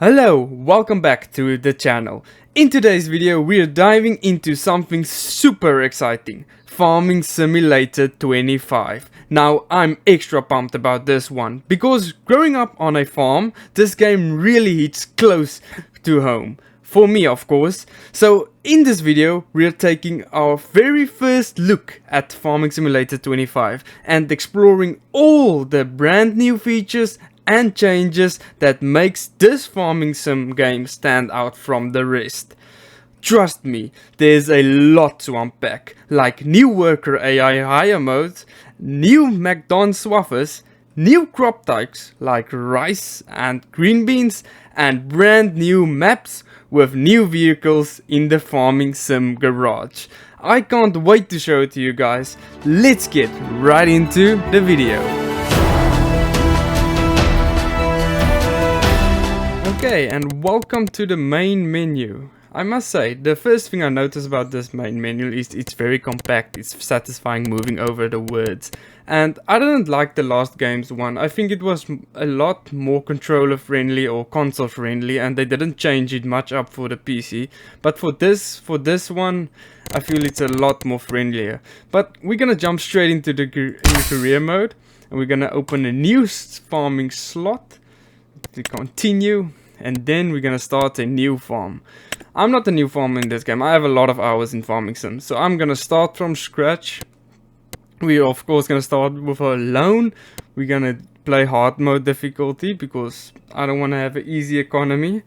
Hello, welcome back to the channel. In today's video we are diving into something super exciting, Farming Simulator 25. Now I'm extra pumped about this one, because growing up on a farm, this game really hits close to home. For me, of course. So in this video we are taking our very first look at Farming Simulator 25 and exploring all the brand new features and changes that makes this farming sim game stand out from the rest. Trust me, there's a lot to unpack, like new worker AI hire modes, new McDonald's swathers, new crop types like rice and green beans, and brand new maps with new vehicles in the farming sim garage. I can't wait to show it to you guys. Let's get right into the video. Okay, and welcome to the main menu. I must say, the first thing I notice about this main menu is it's very compact, it's satisfying moving over the words. And I didn't like the last game's one. I think it was a lot more controller friendly or console friendly, and they didn't change it much up for the PC. But for this one, I feel it's a lot more friendlier. But we're gonna jump straight into the career mode, and we're gonna open a new farming slot to continue. And then we're gonna start a new farm. I'm not a new farmer in this game. I have a lot of hours in farming sim, so I'm gonna start from scratch. We're of course gonna start with a loan. We're gonna play hard mode difficulty because I don't want to have an easy economy.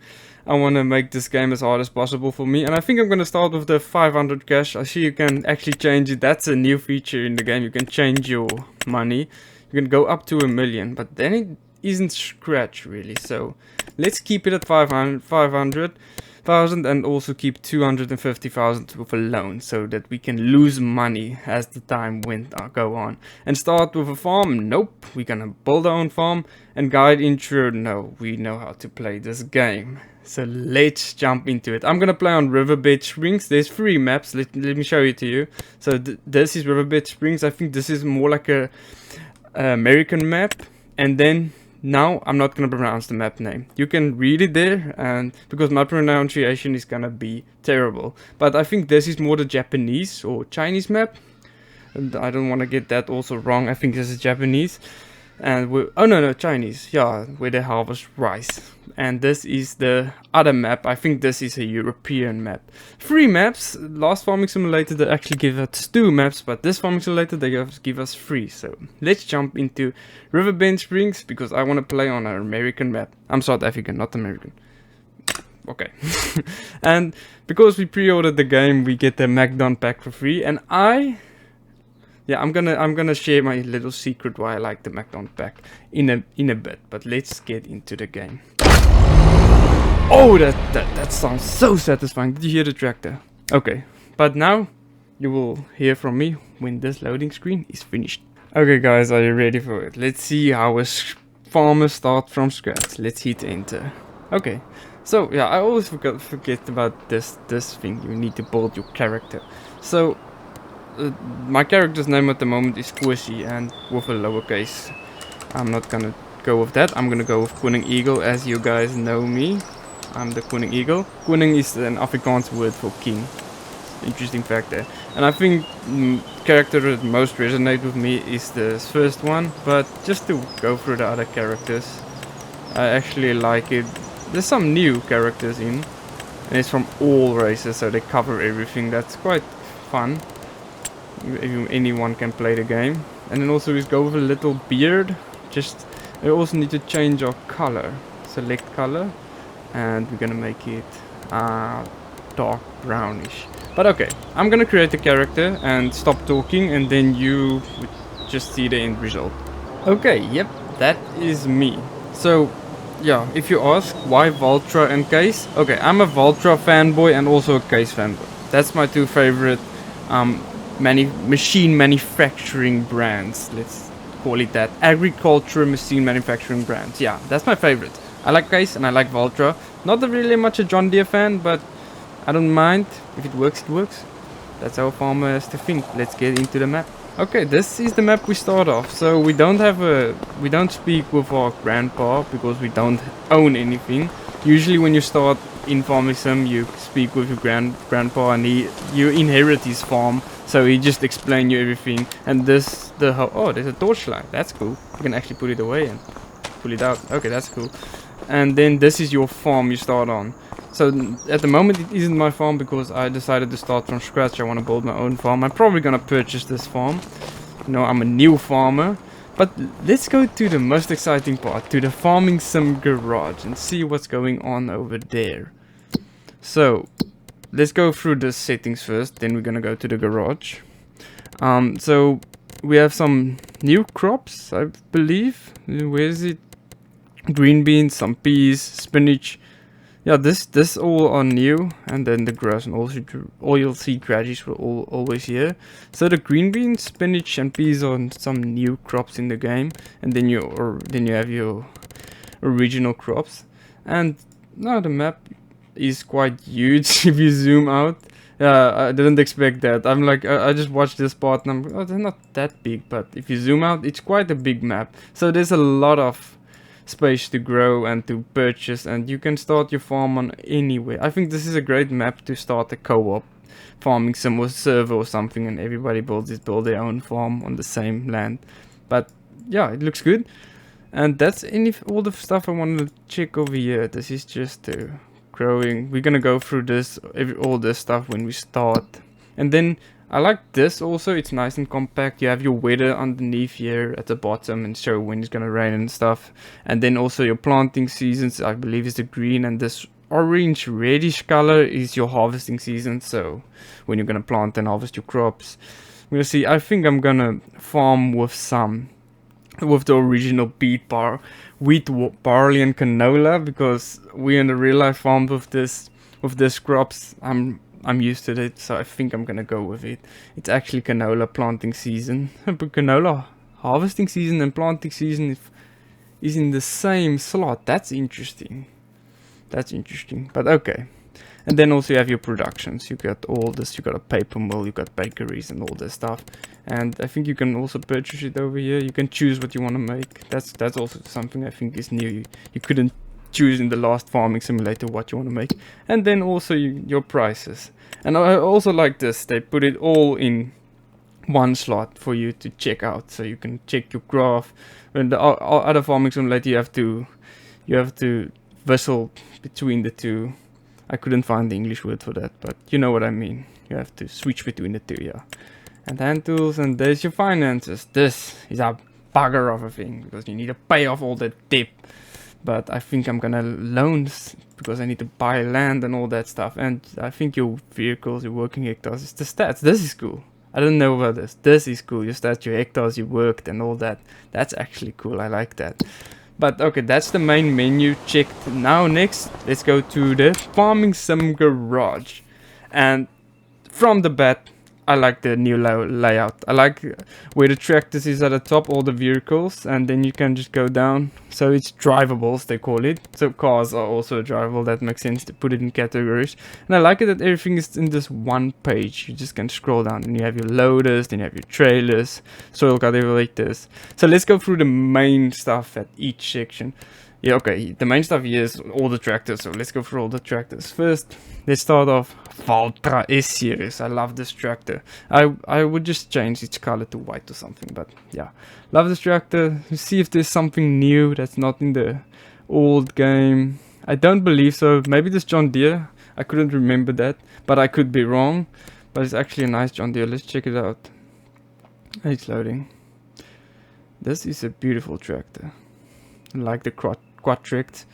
I want to make this game as hard as possible for me, and I think I'm gonna start with the 500 cash. I see you can actually change it. That's a new feature in the game. You can change your money. You can go up to 1 million, but then it isn't scratch really, so let's keep it at 500,000 and also keep 250,000 with a loan, so that we can lose money as the time go on. And start with a farm? Nope, we're gonna build our own farm. And guide intro? No, we know how to play this game. So let's jump into it. I'm gonna play on Riverbed Springs. There's 3 maps. Let me show it to you. So this is Riverbed Springs. I think this is more like a American map. And then now I'm not gonna pronounce the map name. You can read it there, and because my pronunciation is gonna be terrible. But I think this is more the Japanese or Chinese map. And I don't want to get that also wrong. I think this is Japanese. And no, Chinese. Yeah, where they harvest rice. And this is the other map. I think this is a European map. 3 maps. Last Farming Simulator they actually give us 2 maps, but this Farming Simulator they give us 3. So let's jump into Riverbend Springs because I want to play on an American map. I'm South African, not American. Okay. And because we pre-ordered the game, we get the McDonald's pack for free. And I'm gonna share my little secret why I like the McDonald's pack in a bit, but let's get into the game. Oh, that sounds so satisfying. Did you hear the tractor? Okay, but now you will hear from me when this loading screen is finished. Okay guys, are you ready for it? Let's see how a farmer starts from scratch. Let's hit enter. Okay, so yeah, I always forget about this thing. You need to build your character. So my character's name at the moment is Squishy, and with a lowercase. I'm not gonna go with that. I'm gonna go with Koning Eagle, as you guys know me. I'm the Koning Eagle. Koning is an Afrikaans word for king. Interesting fact there. And I think character that most resonate with me is the first one. But just to go through the other characters, I actually like it. There's some new characters in, and it's from all races, so they cover everything. That's quite fun. Anyone can play the game. And then also we go with a little beard. Just we also need to change our color. Select color, and we're gonna make it dark brownish. But okay, I'm gonna create a character and stop talking, and then you would just see the end result. Okay, yep, that is me. So yeah, if you ask why Valtra and Case, okay, I'm a Valtra fanboy and also a Case fanboy. That's my 2 favorite machine manufacturing brands. Let's call it that. Agriculture machine manufacturing brands. Yeah, that's my favorite. I like Case and I like Valtra. Not really much a John Deere fan, but I don't mind. If it works, it works. That's how a farmer has to think. Let's get into the map. Okay, this is the map we start off. So we don't speak with our grandpa because we don't own anything. Usually when you start in farming sim, you speak with your grandpa and you inherit his farm. So he just explain you everything. And this oh, there's a torchlight. That's cool. You can actually put it away and pull it out. Okay, that's cool. And then this is your farm you start on. So at the moment it isn't my farm because I decided to start from scratch. I want to build my own farm. I'm probably gonna purchase this farm. You know, I'm a new farmer. But let's go to the most exciting part, to the farming sim garage and see what's going on over there. So let's go through the settings first, then we're gonna go to the garage. So we have some new crops, I believe. Where is it? Green beans, some peas, spinach. Yeah, this all are new, and then the grass and also oilseed radishes were all always here. So the green beans, spinach, and peas are some new crops in the game, and then you have your original crops. And now the map is quite huge if you zoom out. I didn't expect that. I'm like, I just watched this part and I'm, oh, they're not that big, but if you zoom out, it's quite a big map. So there's a lot of space to grow and to purchase, and you can start your farm on anywhere. I think this is a great map to start a co-op farming sim or server or something, and everybody build their own farm on the same land. But yeah, it looks good. And that's all the stuff I wanted to check over here. This is just growing. We're gonna go through this all this stuff when we start. And then I like this also, it's nice and compact. You have your weather underneath here at the bottom and show when it's gonna rain and stuff. And then also your planting seasons, I believe is the green, and this orange reddish color is your harvesting season. So when you're gonna plant and harvest your crops. We'll see. I think I'm gonna farm with the original wheat, barley and canola, because we in the real life farm with this crops. I'm used to it, so I think I'm gonna go with it. It's actually canola planting season, but canola harvesting season and planting season is in the same slot. That's interesting. But okay. And then also you have your productions. You got all this. You got a paper mill. You got bakeries and all this stuff. And I think you can also purchase it over here. You can choose what you want to make. That's also something I think is new. You couldn't choose in the last farming simulator what you want to make. And then also your prices. And I also like this. They put it all in one slot for you to check out, so you can check your graph. When the other farming simulator, you have to whistle between the two. I couldn't find the English word for that, but you know what I mean. You have to switch between the two, yeah. And hand tools, and there's your finances. This is a bugger of a thing, because you need to pay off all the debt. But I think I'm gonna loans, because I need to buy land and all that stuff. And I think your vehicles, your working hectares, is the stats. This is cool. I don't know about this. This is cool. Your stats, your hectares you worked and all that. That's actually cool. I like that. But okay, that's the main menu checked. Now next, let's go to the farming sim garage. And from the bat, I like the new layout. I like where the tractors is at the top, all the vehicles, and then you can just go down. So it's drivables, they call it. So cars are also drivable. That makes sense to put it in categories. And I like it that everything is in this one page. You just can scroll down, and you have your loaders, then you have your trailers, soil cultivators. So let's go through the main stuff at each section. Yeah, okay, the main stuff here is all the tractors, so let's go through all the tractors. First, let's start off Valtra S-Series. I love this tractor. I would just change its color to white or something, but yeah. Love this tractor. See if there's something new that's not in the old game. I don't believe so. Maybe this John Deere. I couldn't remember that, but I could be wrong. But it's actually a nice John Deere. Let's check it out. It's loading. This is a beautiful tractor. I like the Quadrict.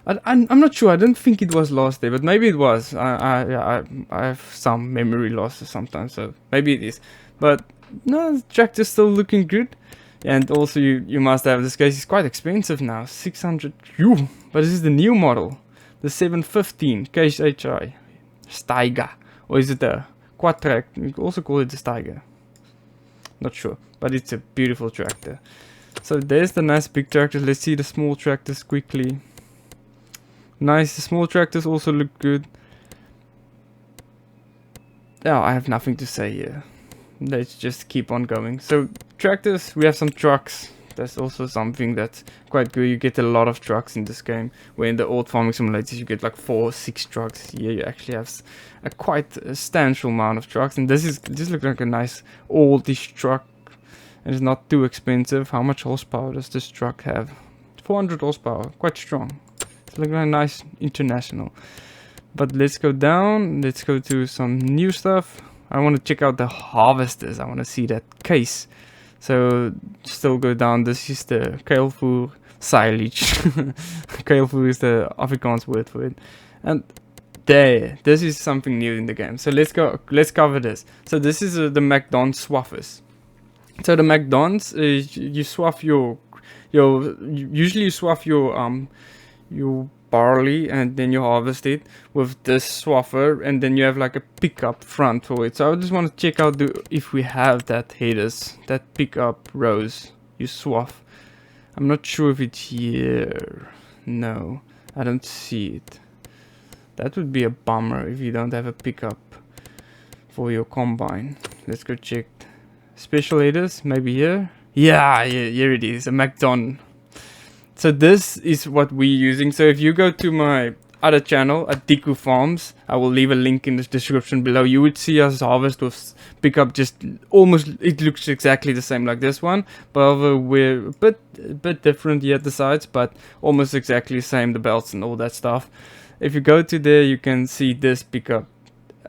I'm not sure. I don't think it was last day, but maybe it was. I have some memory loss sometimes, so maybe it is. But no, the tractor's still looking good. And also you must have this case. It's quite expensive now, 600. But this is the new model, the 715 Case HI Steiger, or is it a Quadtract? You can also call it the Steiger. Not sure, but it's a beautiful tractor. So there's the nice big tractors. Let's see the small tractors quickly. Nice, the small tractors also look good. Yeah, I have nothing to say here. let's just keep on going. So tractors, we have some trucks. That's also something that's quite good. You get a lot of trucks in this game, where in the old farming simulators you get like 4 or 6 trucks. Here you actually have a quite substantial amount of trucks, and this looks like a nice oldish truck, and it's not too expensive. How much horsepower does this truck have? 400 horsepower, quite strong. It's looking like a nice international. But let's go down. Let's go to some new stuff. I want to check out the harvesters. I want to see that case. So still go down. This is the keilvoer silage. Keilvoer is the Afrikaans word for it. And this is something new in the game. So let's cover this. So this is the McDonald's swathers. So the McDonald's you swath usually you swath your barley, and then you harvest it with this swather, and then you have like a pickup front for it. So I just want to check out if we have that headers, that pickup rows you swath. I'm not sure if it's here. No, I don't see it. That would be a bummer if you don't have a pickup for your combine. Let's go check. Special headers, maybe here. Yeah, here it is, a McDonald's. So this is what we're using. So if you go to my other channel at Diku Farms, I will leave a link in the description below. You would see us harvest with pickup, just almost, it looks exactly the same like this one, but we're a bit different here at the sides, but almost exactly the same, the belts and all that stuff. If you go to there, you can see this pickup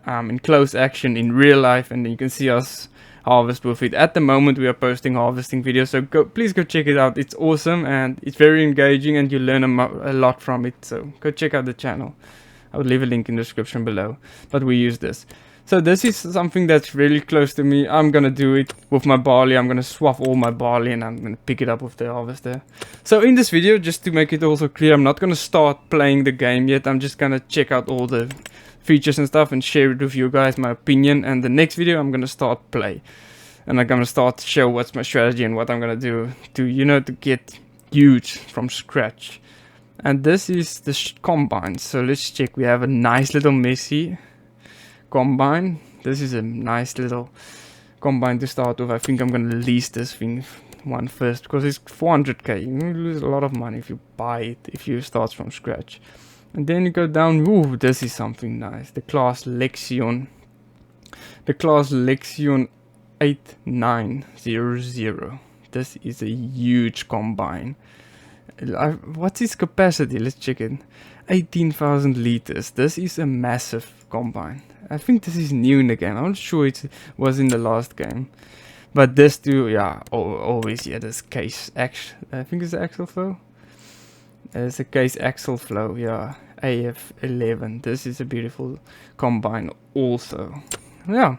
in close action in real life, and then you can see us harvest with it. At the moment we are posting harvesting videos, so please go check it out. It's awesome and it's very engaging, and you learn a lot from it, so go check out the channel. I will leave a link in the description below. But we use this. So this is something that's really close to me. I'm gonna do it with my barley. I'm gonna swath all my barley and I'm gonna pick it up with the harvester. So in this video, just to make it also clear, I'm not gonna start playing the game yet. I'm just gonna check out all the features and stuff and share it with you guys, my opinion. And the next video I'm gonna start play, and I'm gonna start to show what's my strategy and what I'm gonna do to to get huge from scratch. And this is the combine. So let's check. We have a nice little messy combine. This is a nice little combine to start with. I think I'm gonna lease this thing one first, because it's 400k. You lose a lot of money if you buy it, if you start from scratch. And then you go down. Ooh, this is something nice. The class Lexion. The class Lexion 8900. This is a huge combine. What's its capacity? Let's check it. 18,000 liters. This is a massive combine. I think this is new in the game. I'm not sure it was in the last game. But this too, yeah, always, yeah, this case, I think it's the axle flow. It's a case axle flow, yeah, AF11. This is a beautiful combine also. Yeah,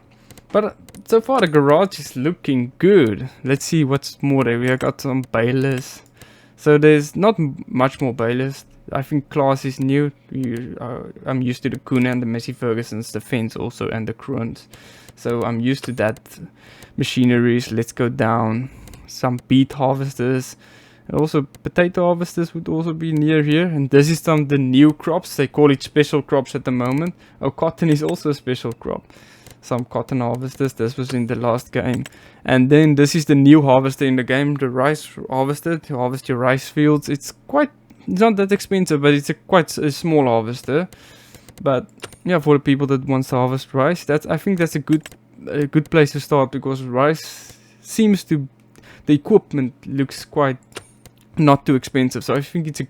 but so far the garage is looking good. Let's see what's more there. We have got some balers. So there's not much more balers. I think class is new. I'm used to the Kuna and the Messi Fergusons, the Fence also, and the Kruns. So I'm used to that machineries. Let's go down. Some beet harvesters. And also potato harvesters would also be near here. And this is some of the new crops. They call it special crops at the moment. Oh, cotton is also a special crop. Some cotton harvesters. This was in the last game. And then this is the new harvester in the game. The rice harvester to harvest your rice fields. It's not that expensive, but it's quite a small harvester. But yeah, for the people that wants to harvest rice, I think that's a good place to start, because rice seems to, the equipment looks quite not too expensive. So I think it's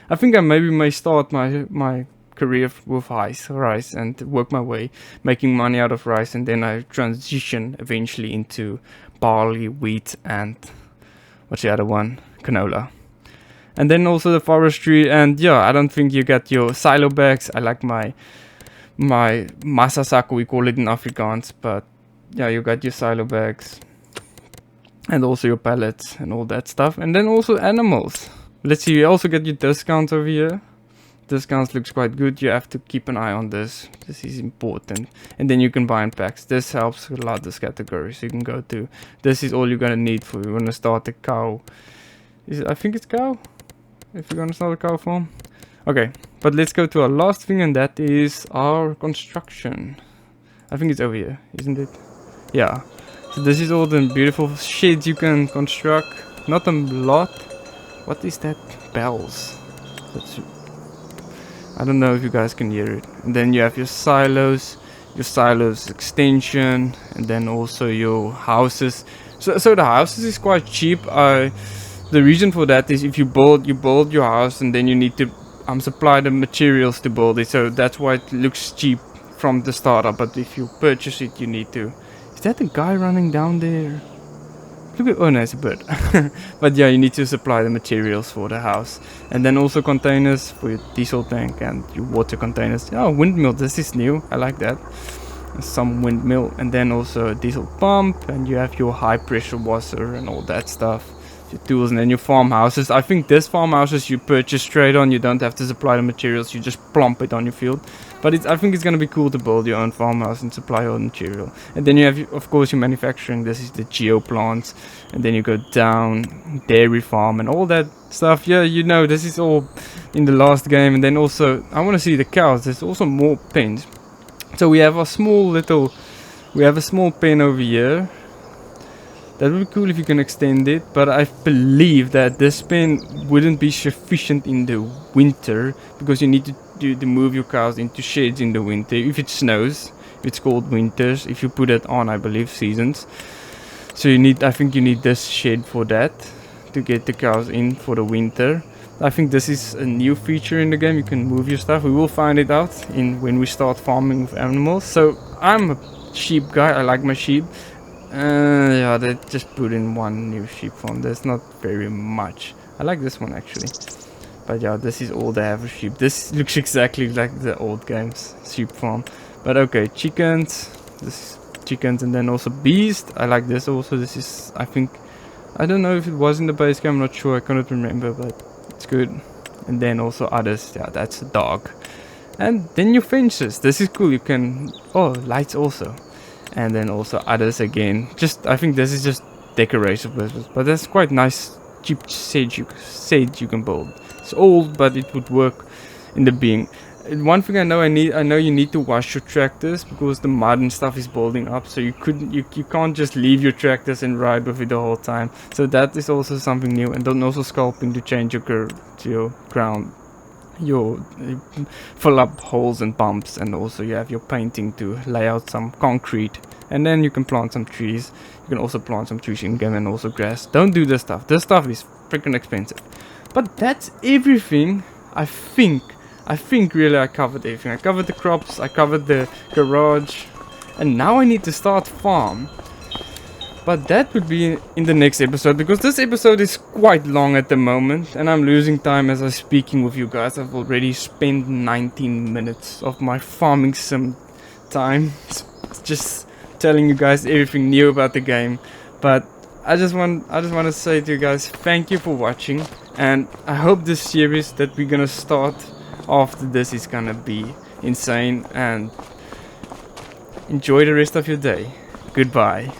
I think I maybe may start my career with rice and work my way making money out of rice, and then I transition eventually into barley, wheat, and what's the other one? Canola. And then also the forestry, and yeah, I don't think you got your silo bags. I like my massasack, we call it in Afrikaans, but yeah, you got your silo bags and also your pallets and all that stuff. And then also animals. Let's see, you also get your discounts over here. Discounts looks quite good. You have to keep an eye on this. This is important. And then you can buy in packs. This helps a lot, this category. So you can go to, this is all you're gonna need for you when you start a cow. I think it's cow? If you're gonna start a cow farm. Okay, but let's go to our last thing, and that is our construction. I think it's over here, isn't it? Yeah. So this is all the beautiful sheds you can construct. Not a lot. What is that? Bells. I don't know if you guys can hear it. And then you have your silos extension, and then also your houses. So the houses is quite cheap. The reason for that is if you build your house, and then you need to supply the materials to build it. So that's why it looks cheap from the startup. But if you purchase it, you need to. Is that a guy running down there? Look at, oh no, it's a bird. But yeah, you need to supply the materials for the house, and then also containers for your diesel tank and your water containers. Oh, windmill, this is new, I like that. Some windmill, and then also a diesel pump, and you have your high pressure washer and all that stuff, your tools, and then your farmhouses. I think this farmhouses you purchase straight on, you don't have to supply the materials, you just plump it on your field. But I think it's gonna be cool to build your own farmhouse and supply all the material. And then you have, of course, your manufacturing. This is the geo plants, and then you go down dairy farm and all that stuff. Yeah, you know, this is all in the last game. And then also, I want to see the cows. There's also more pens. So we have a small pen over here. That would be cool if you can extend it, but I believe that this pen wouldn't be sufficient in the winter, because you need to move your cows into sheds in the winter. If it snows, it's called winters. If you put it on, I believe, seasons. So I think you need this shed for that, to get the cows in for the winter. I think this is a new feature in the game. You can move your stuff. We will find it out when we start farming with animals. So I'm a sheep guy. I like my sheep. Yeah, they just put in one new sheep farm. There's not very much. I like this one actually. But yeah, this is all they have for sheep. This looks exactly like the old games sheep farm. But okay, chickens. This is chickens, and then also beast. I like this also. This is, I think, I don't know if it was in the base game. I'm not sure. I cannot remember, but it's good. And then also others. Yeah, that's a dog. And then your fences. This is cool. You can, oh, lights also. And then also others again. I think this is just decorative purpose, but that's quite nice cheap sage you can build. It's old, but it would work in the being. And one thing I know you need to wash your tractors, because the mud and stuff is building up. So you can't just leave your tractors and ride with it the whole time. So that is also something new. And then also sculpting to change your ground. You fill up holes and bumps, and also you have your painting to lay out some concrete, and then you can plant some trees. You can also plant some trees in game, and also grass. Don't do this stuff. This stuff is freaking expensive. But that's everything. I think really I covered everything. I covered the crops, I covered the garage, and now I need to start farm. But that would be in the next episode, because this episode is quite long at the moment, and I'm losing time as I'm speaking with you guys. I've already spent 19 minutes of my farming sim time just telling you guys everything new about the game. But I just want to say to you guys, thank you for watching, and I hope this series that we're gonna start after this is gonna be insane. And enjoy the rest of your day. Goodbye.